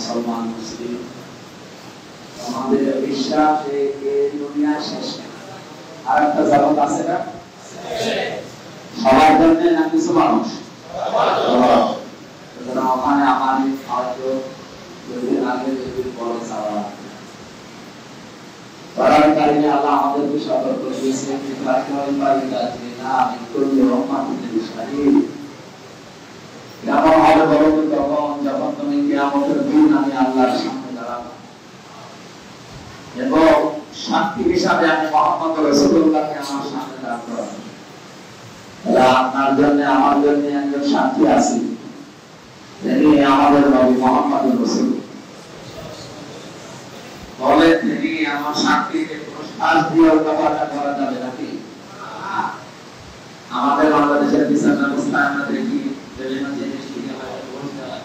মুসলমান মুসলিম আমাদের বিশ্বাস এই দুনিয়া শেষ আর একটা জগৎ আছে না সবার জন্য না কিছু মানুষ ওখানে আমার হয়তো দুদিন আগে যদি বড় চাওয়া পড়ার কারণে আল্লাহ আমাদেরকে সতর্ক করেছেন যে প্রার্থনার পারিদাতে না আমি করলে রহমাতুল শাহীদ কেমন হবে বলো তো তখন যখন তুমি কিয়ামতের দিন আমি আল্লাহর সামনে দাঁড়াবো এবং সাক্ষী হিসাবে আমি মুহাম্মদ রাসূলুল্লাহকে আমার সামনে দাঁড় করাবো আপনার জন্য আমার জন্য একজন সাক্ষী আছে তিনি আমাদের নবী মুহাম্মদ রাসূল বলে তিনি আমার সাক্ষীকে কোনো শ্বাস দিয়ে উল্টাপাল্টা করা যাবে নাকি আমাদের বাংলাদেশের বিচার ব্যবস্থা আমরা দেখি বিভিন্ন জিনিস থেকে বলতে হয়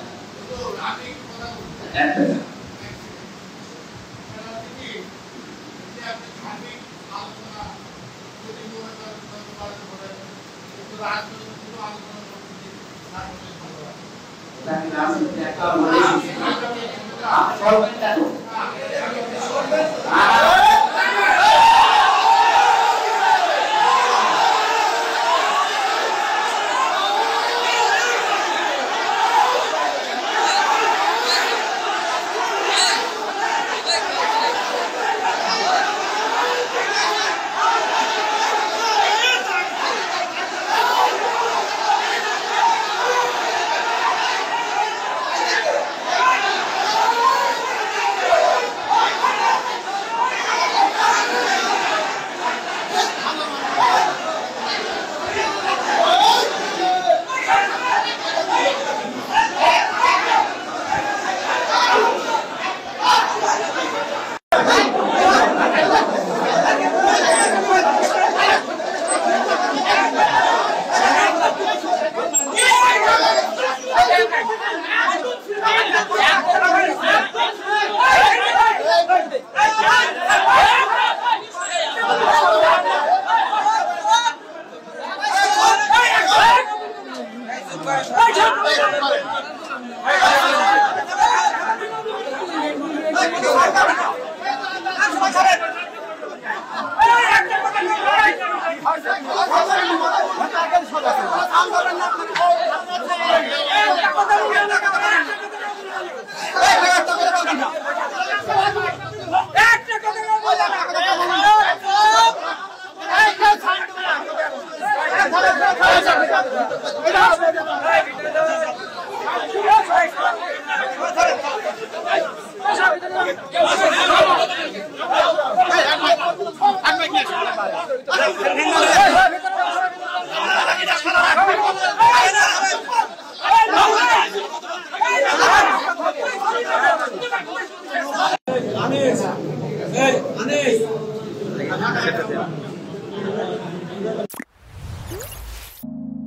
I'm